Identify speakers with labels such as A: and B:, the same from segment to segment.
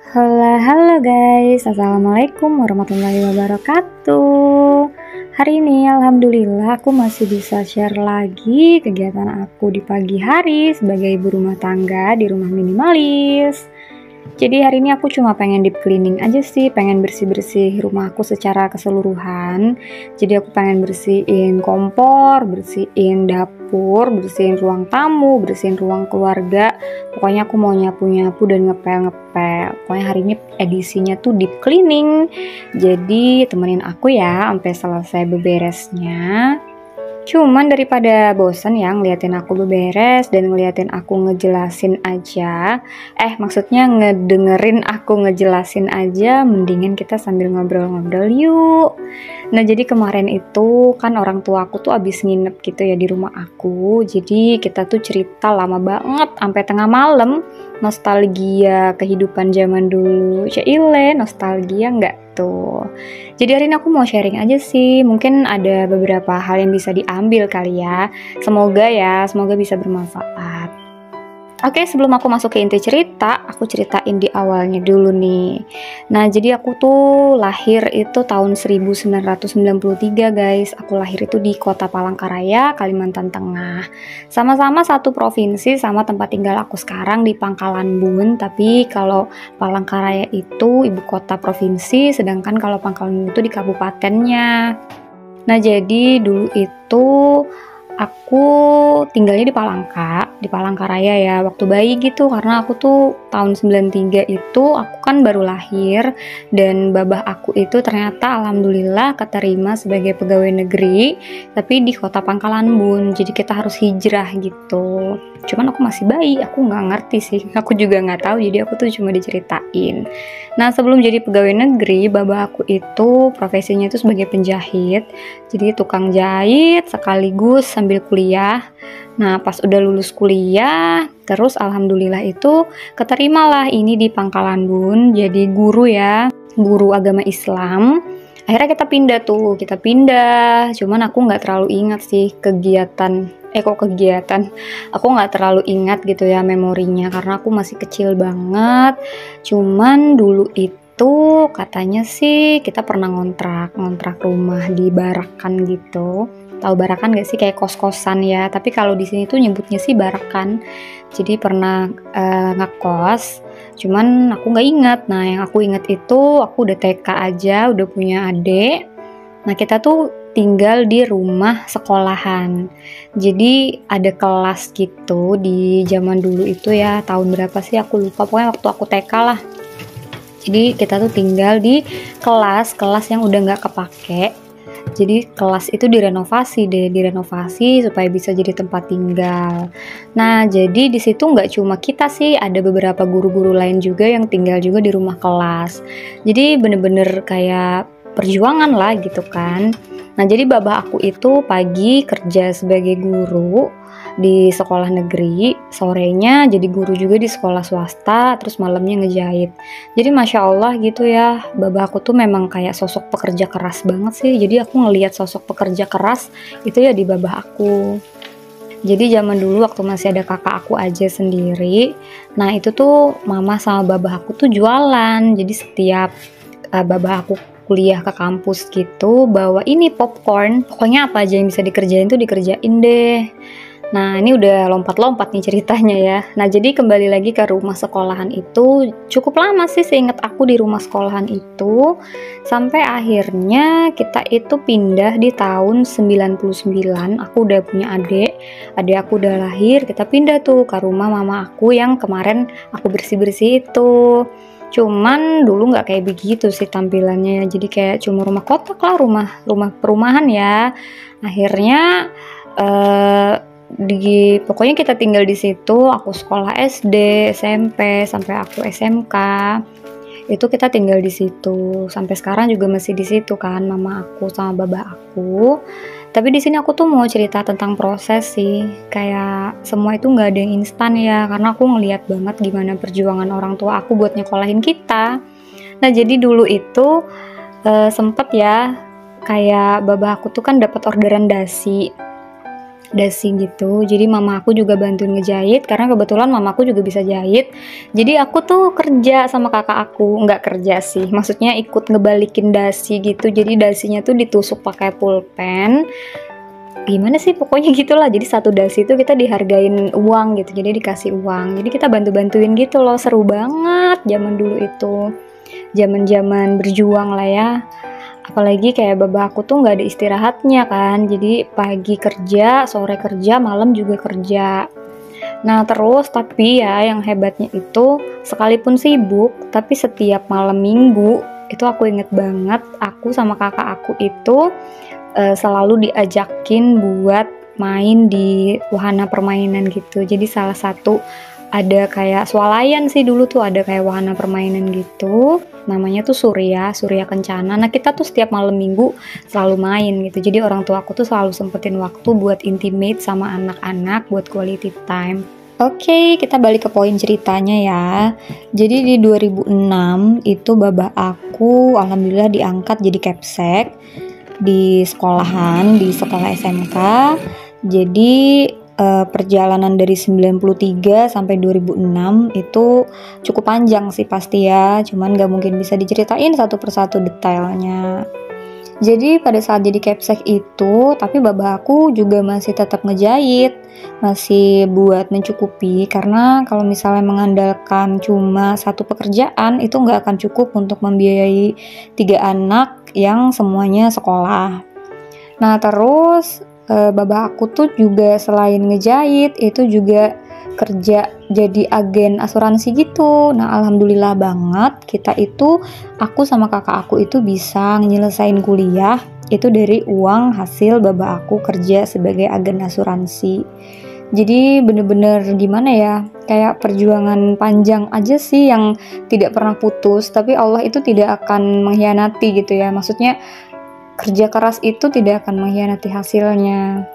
A: Halo, halo guys, Assalamualaikum warahmatullahi wabarakatuh. Hari ini Alhamdulillah aku masih bisa share lagi kegiatan aku di pagi hari sebagai ibu rumah tangga di rumah minimalis. Jadi hari ini aku cuma pengen deep cleaning aja sih, pengen bersih-bersih rumahku secara keseluruhan. Jadi aku pengen bersihin kompor, bersihin dapur, bersihin ruang tamu, bersihin ruang keluarga. Pokoknya aku mau nyapu-nyapu dan ngepel-ngepel. Pokoknya hari ini edisinya tuh deep cleaning. Jadi temenin aku ya sampai selesai beberesnya. Cuman daripada bosen ya ngeliatin aku beberes dan ngeliatin aku ngejelasin aja, maksudnya ngedengerin aku ngejelasin aja, mendingan kita sambil ngobrol-ngobrol yuk. Nah jadi kemarin itu kan orang tua aku tuh abis nginep gitu ya di rumah aku, jadi kita tuh cerita lama banget sampai tengah malam, nostalgia kehidupan zaman dulu. Cile, nostalgia nggak tuh? Jadi hari ini aku mau sharing aja sih, mungkin ada beberapa hal yang bisa diambil kali ya. Semoga bisa bermanfaat. Oke, sebelum aku masuk ke inti cerita, aku ceritain di awalnya dulu nih. Nah, jadi aku tuh lahir itu tahun 1993 guys. Aku lahir itu di Kota Palangkaraya, Kalimantan Tengah. Sama-sama satu provinsi sama tempat tinggal aku sekarang di Pangkalan Bun, tapi kalau Palangkaraya itu ibu kota provinsi, sedangkan kalau Pangkalan Bun itu di kabupatennya. Nah, jadi dulu itu aku tinggalnya di Palangkaraya ya, waktu bayi gitu, karena aku tuh tahun 93 itu, aku kan baru lahir, dan babah aku itu ternyata alhamdulillah keterima sebagai pegawai negeri, tapi di kota Pangkalan Bun, jadi kita harus hijrah gitu. Cuman aku masih bayi, aku nggak ngerti sih, aku juga nggak tahu, jadi aku tuh cuma diceritain. Nah sebelum jadi pegawai negeri, babah aku itu profesinya itu sebagai penjahit, jadi tukang jahit sekaligus sambil kuliah. Nah pas udah lulus kuliah, terus alhamdulillah itu keterimalah ini di Pangkalan Bun jadi guru ya, guru agama Islam. Akhirnya kita pindah, cuman aku nggak terlalu ingat sih kegiatan, aku nggak terlalu ingat gitu ya memorinya, karena aku masih kecil banget. Cuman dulu itu katanya sih kita pernah ngontrak rumah di Barakan gitu. Tahu Barakan gak sih, kayak kos-kosan ya, tapi kalau di sini tuh nyebutnya sih Barakan. Jadi pernah ngekos, cuman aku nggak ingat. Nah yang aku ingat itu aku udah TK aja, udah punya adik. Nah kita tuh tinggal di rumah sekolahan, jadi ada kelas gitu di zaman dulu itu ya, tahun berapa sih aku lupa, pokoknya waktu aku TK lah. Jadi kita tuh tinggal di kelas yang udah nggak kepake. Jadi kelas itu direnovasi supaya bisa jadi tempat tinggal. Nah, jadi di situ nggak cuma kita sih, ada beberapa guru-guru lain juga yang tinggal juga di rumah kelas. Jadi bener-bener kayak perjuangan lah gitu kan. Nah, jadi babah aku itu pagi kerja sebagai guru di sekolah negeri, sorenya jadi guru juga di sekolah swasta, terus malamnya ngejahit. Jadi Masya Allah gitu ya, babah aku tuh memang kayak sosok pekerja keras banget sih. Jadi aku ngelihat sosok pekerja keras itu ya di babah aku. Jadi zaman dulu waktu masih ada kakak aku aja sendiri, nah itu tuh mama sama babah aku tuh jualan. Jadi setiap babah aku kuliah ke kampus gitu, bawa ini popcorn, pokoknya apa aja yang bisa dikerjain tuh dikerjain deh. Nah ini udah lompat-lompat nih ceritanya ya. Nah jadi kembali lagi ke rumah sekolahan itu, cukup lama sih seingat aku di rumah sekolahan itu, sampai akhirnya kita itu pindah di tahun 99. Aku udah punya adik aku udah lahir, kita pindah tuh ke rumah mama aku yang kemarin aku bersih-bersih itu. Cuman dulu nggak kayak begitu sih tampilannya, jadi kayak cuma rumah kotak lah, rumah perumahan ya. Akhirnya pokoknya kita tinggal di situ, aku sekolah SD, SMP, sampai aku SMK. Itu kita tinggal di situ. Sampai sekarang juga masih di situ kan, mama aku sama babah aku. Tapi di sini aku tuh mau cerita tentang proses sih. Kayak semua itu nggak ada yang instan ya, karena aku ngeliat banget gimana perjuangan orang tua aku buat nyekolahin kita. Nah, jadi dulu itu sempet ya, kayak babah aku tuh kan dapat orderan dasi. dasi gitu. Jadi mama aku juga bantuin ngejahit karena kebetulan mamaku juga bisa jahit. Jadi aku tuh kerja sama kakak aku, nggak kerja sih, maksudnya ikut ngebalikin dasi gitu. Jadi dasinya tuh ditusuk pakai pulpen. Gimana sih pokoknya gitulah. Jadi satu dasi itu kita dihargain uang gitu. Jadi dikasih uang. Jadi kita bantu-bantuin gitu loh. Seru banget zaman dulu itu. Zaman-zaman berjuang lah ya. Apalagi kayak baba aku tuh nggak ada istirahatnya kan, jadi pagi kerja, sore kerja, malam juga kerja. Nah terus tapi ya yang hebatnya itu sekalipun sibuk, tapi setiap malam minggu itu aku inget banget aku sama kakak aku itu selalu diajakin buat main di wahana permainan gitu. Jadi salah satu ada kayak swalayan sih dulu tuh, ada kayak wahana permainan gitu, namanya tuh Surya Kencana. Nah kita tuh setiap malam minggu selalu main gitu. Jadi orang tua aku tuh selalu sempetin waktu buat intimate sama anak-anak, buat quality time. Oke, kita balik ke poin ceritanya ya. Jadi di 2006 itu baba aku alhamdulillah diangkat jadi capsek di sekolahan, di sekolah SMK. Jadi perjalanan dari 93 sampai 2006 itu cukup panjang sih pasti ya, cuman gak mungkin bisa diceritain satu persatu detailnya. Jadi pada saat jadi capsek itu, tapi baba aku juga masih tetap ngejahit, masih buat mencukupi, karena kalau misalnya mengandalkan cuma satu pekerjaan itu nggak akan cukup untuk membiayai 3 anak yang semuanya sekolah. Nah terus baba aku tuh juga selain ngejahit itu juga kerja jadi agen asuransi gitu. Nah alhamdulillah banget kita itu, aku sama kakak aku itu bisa nyelesain kuliah itu dari uang hasil baba aku kerja sebagai agen asuransi. Jadi bener-bener gimana ya, kayak perjuangan panjang aja sih yang tidak pernah putus, tapi Allah itu tidak akan mengkhianati gitu ya, maksudnya kerja keras itu tidak akan mengkhianati hasilnya.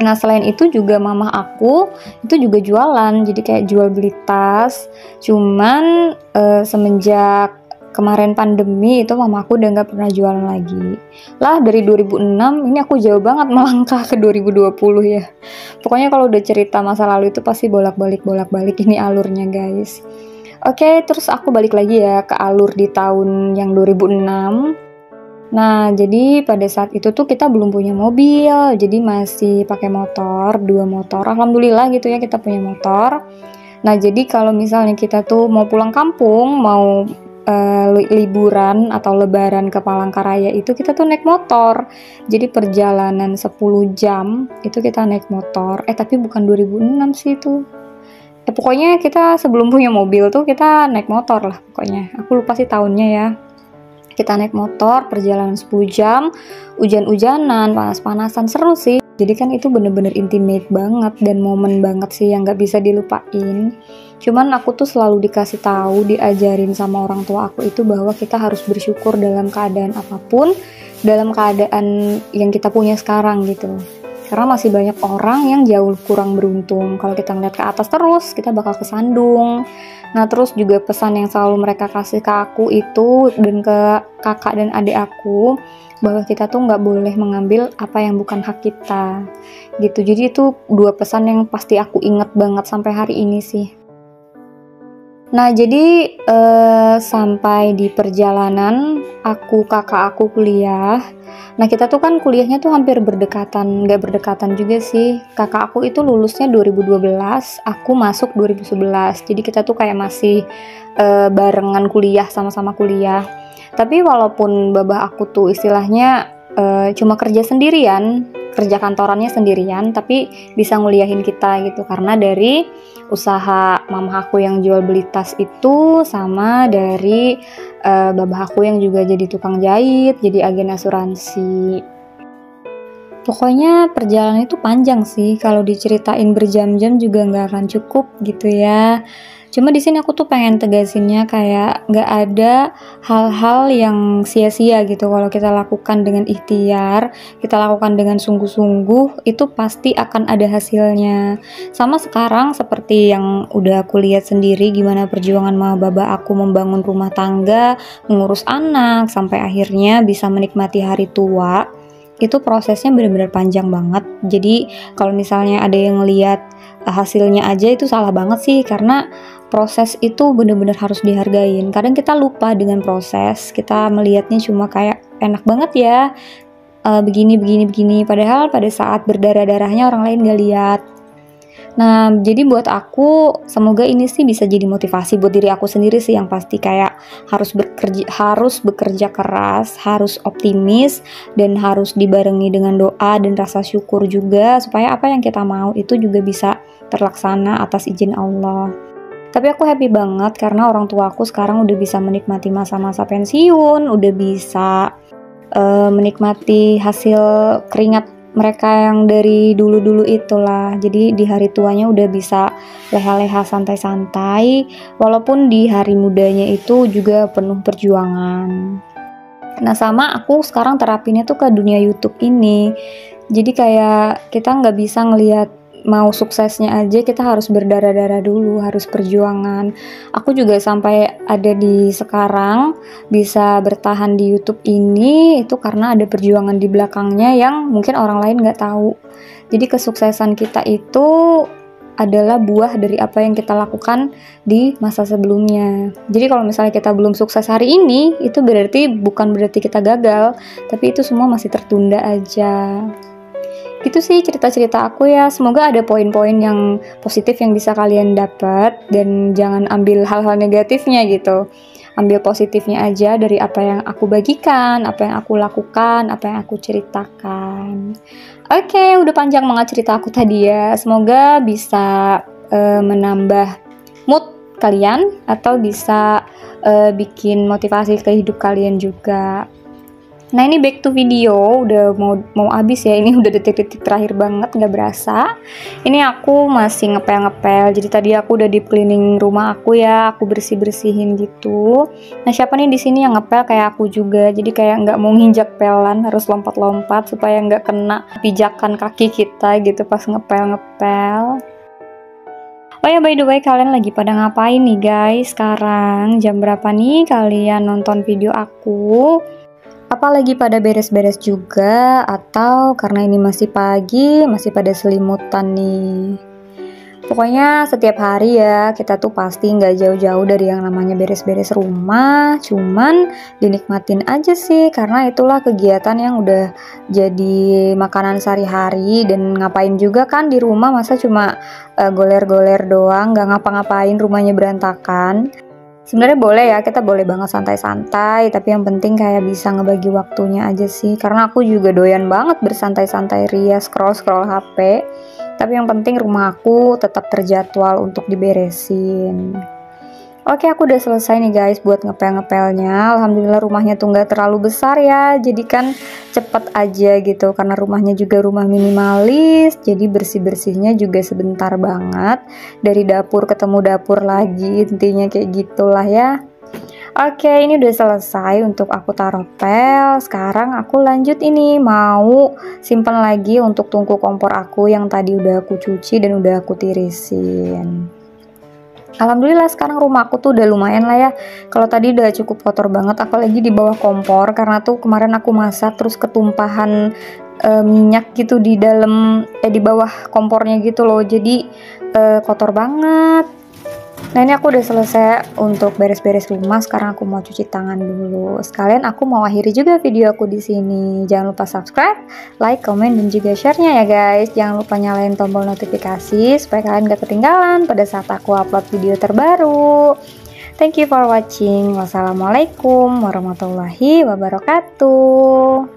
A: Nah selain itu juga mama aku itu juga jualan, jadi kayak jual beli tas. Cuman semenjak kemarin pandemi itu mama aku udah nggak pernah jualan lagi. Lah dari 2006 ini aku jauh banget melangkah ke 2020 ya. Pokoknya kalau udah cerita masa lalu itu pasti bolak-balik ini alurnya guys. Oke, terus aku balik lagi ya ke alur di tahun yang 2006. Nah, jadi pada saat itu tuh kita belum punya mobil, jadi masih pakai motor, 2 motor. Alhamdulillah gitu ya kita punya motor. Nah, jadi kalau misalnya kita tuh mau pulang kampung, mau liburan atau lebaran ke Palangkaraya itu kita tuh naik motor. Jadi perjalanan 10 jam itu kita naik motor. Tapi bukan 2006 sih itu. Pokoknya kita sebelum punya mobil tuh kita naik motor lah pokoknya. Aku lupa sih tahunnya ya. Kita naik motor, perjalanan 10 jam, hujan-hujanan, panas-panasan, seru sih. Jadi kan itu bener-bener intimate banget dan momen banget sih yang gak bisa dilupain. Cuman aku tuh selalu dikasih tahu, diajarin sama orang tua aku itu bahwa kita harus bersyukur dalam keadaan apapun, dalam keadaan yang kita punya sekarang gitu. Karena masih banyak orang yang jauh kurang beruntung. Kalau kita ngeliat ke atas terus, kita bakal kesandung. Nah terus juga pesan yang selalu mereka kasih ke aku itu dan ke kakak dan adik aku, bahwa kita tuh nggak boleh mengambil apa yang bukan hak kita gitu. Jadi itu 2 pesan yang pasti aku inget banget sampai hari ini sih. Nah jadi sampai di perjalanan kakak aku kuliah. Nah kita tuh kan kuliahnya tuh hampir berdekatan, nggak berdekatan juga sih. Kakak aku itu lulusnya 2012, aku masuk 2011. Jadi kita tuh kayak masih barengan kuliah, sama-sama kuliah. Tapi walaupun babah aku tuh istilahnya cuma kerja sendirian, kerja kantorannya sendirian, tapi bisa nguliahin kita gitu. Karena dari usaha mama aku yang jual beli tas itu, sama dari babah aku yang juga jadi tukang jahit, jadi agen asuransi. Pokoknya perjalanan itu panjang sih, kalau diceritain berjam-jam juga nggak akan cukup gitu ya. Cuma di sini aku tuh pengen tegasinnya kayak nggak ada hal-hal yang sia-sia gitu. Kalau kita lakukan dengan ikhtiar, kita lakukan dengan sungguh-sungguh, itu pasti akan ada hasilnya. Sama sekarang seperti yang udah aku lihat sendiri gimana perjuangan mama baba aku membangun rumah tangga, mengurus anak, sampai akhirnya bisa menikmati hari tua. itu prosesnya benar-benar panjang banget. Jadi kalau misalnya ada yang ngelihat hasilnya aja itu salah banget sih, karena proses itu benar-benar harus dihargain. Kadang kita lupa dengan proses, kita melihatnya cuma kayak enak banget ya, begini, padahal pada saat berdarah-darahnya orang lain gak lihat. Nah, jadi buat aku, semoga ini sih bisa jadi motivasi buat diri aku sendiri sih, yang pasti kayak harus bekerja keras, harus optimis, dan harus dibarengi dengan doa dan rasa syukur juga, supaya apa yang kita mau itu juga bisa terlaksana atas izin Allah. Tapi aku happy banget karena orang tua aku sekarang udah bisa menikmati masa-masa pensiun, udah bisa menikmati hasil keringat mereka yang dari dulu-dulu itulah. Jadi di hari tuanya udah bisa leha-leha santai-santai, walaupun di hari mudanya itu juga penuh perjuangan. Nah, sama aku sekarang terapinnya tuh ke dunia YouTube ini. Jadi kayak kita nggak bisa ngelihat mau suksesnya aja, kita harus berdarah-darah dulu, harus perjuangan. Aku juga sampai ada di sekarang bisa bertahan di YouTube ini itu karena ada perjuangan di belakangnya yang mungkin orang lain nggak tahu. Jadi kesuksesan kita itu adalah buah dari apa yang kita lakukan di masa sebelumnya. Jadi kalau misalnya kita belum sukses hari ini, itu bukan berarti kita gagal, tapi itu semua masih tertunda aja. Gitu sih cerita-cerita aku ya. Semoga ada poin-poin yang positif yang bisa kalian dapat, dan jangan ambil hal-hal negatifnya gitu. Ambil positifnya aja dari apa yang aku bagikan, apa yang aku lakukan, apa yang aku ceritakan. Oke, udah panjang banget cerita aku tadi ya. Semoga bisa menambah mood kalian, atau bisa bikin motivasi ke hidup kalian juga. Nah, ini back to video, udah mau habis ya, ini udah detik-detik terakhir banget, nggak berasa. Ini aku masih ngepel-ngepel, jadi tadi aku udah deep cleaning rumah aku ya, aku bersih-bersihin gitu. Nah, siapa nih di sini yang ngepel kayak aku juga, jadi kayak nggak mau nginjak pelan, harus lompat-lompat supaya nggak kena pijakan kaki kita gitu pas ngepel-ngepel. Oh ya, by the way, kalian lagi pada ngapain nih guys sekarang? Jam berapa nih kalian nonton video aku? Apalagi pada beres-beres juga, atau karena ini masih pagi, masih pada selimutan nih. Pokoknya setiap hari ya, kita tuh pasti nggak jauh-jauh dari yang namanya beres-beres rumah, cuman dinikmatin aja sih, karena itulah kegiatan yang udah jadi makanan sehari-hari. Dan ngapain juga kan di rumah, masa cuma goler-goler doang, nggak ngapa-ngapain, rumahnya berantakan. Sebenarnya boleh ya, kita boleh banget santai-santai, tapi yang penting kayak bisa ngebagi waktunya aja sih. Karena aku juga doyan banget bersantai-santai ria, scroll-scroll HP. Tapi yang penting rumah aku tetap terjadwal untuk diberesin. Oke, aku udah selesai nih guys buat ngepel-ngepelnya. Alhamdulillah rumahnya tuh nggak terlalu besar ya, jadi kan cepet aja gitu. Karena rumahnya juga rumah minimalis, jadi bersih-bersihnya juga sebentar banget. Dari dapur ketemu dapur lagi, intinya kayak gitulah ya. Oke, ini udah selesai untuk aku taruh pel. Sekarang aku lanjut ini, mau simpen lagi untuk tungku kompor aku yang tadi udah aku cuci dan udah aku tirisin. Alhamdulillah sekarang rumah aku tuh udah lumayan lah ya. Kalau tadi udah cukup kotor banget, apalagi di bawah kompor, karena tuh kemarin aku masak terus ketumpahan minyak gitu di dalam di bawah kompornya gitu loh. Jadi kotor banget. Nah, ini aku udah selesai untuk beres-beres rumah. Sekarang aku mau cuci tangan dulu. Sekalian aku mau akhiri juga video aku di sini. Jangan lupa subscribe, like, komen, dan juga share-nya ya guys. Jangan lupa nyalain tombol notifikasi supaya kalian gak ketinggalan pada saat aku upload video terbaru. Thank you for watching. Wassalamualaikum warahmatullahi wabarakatuh.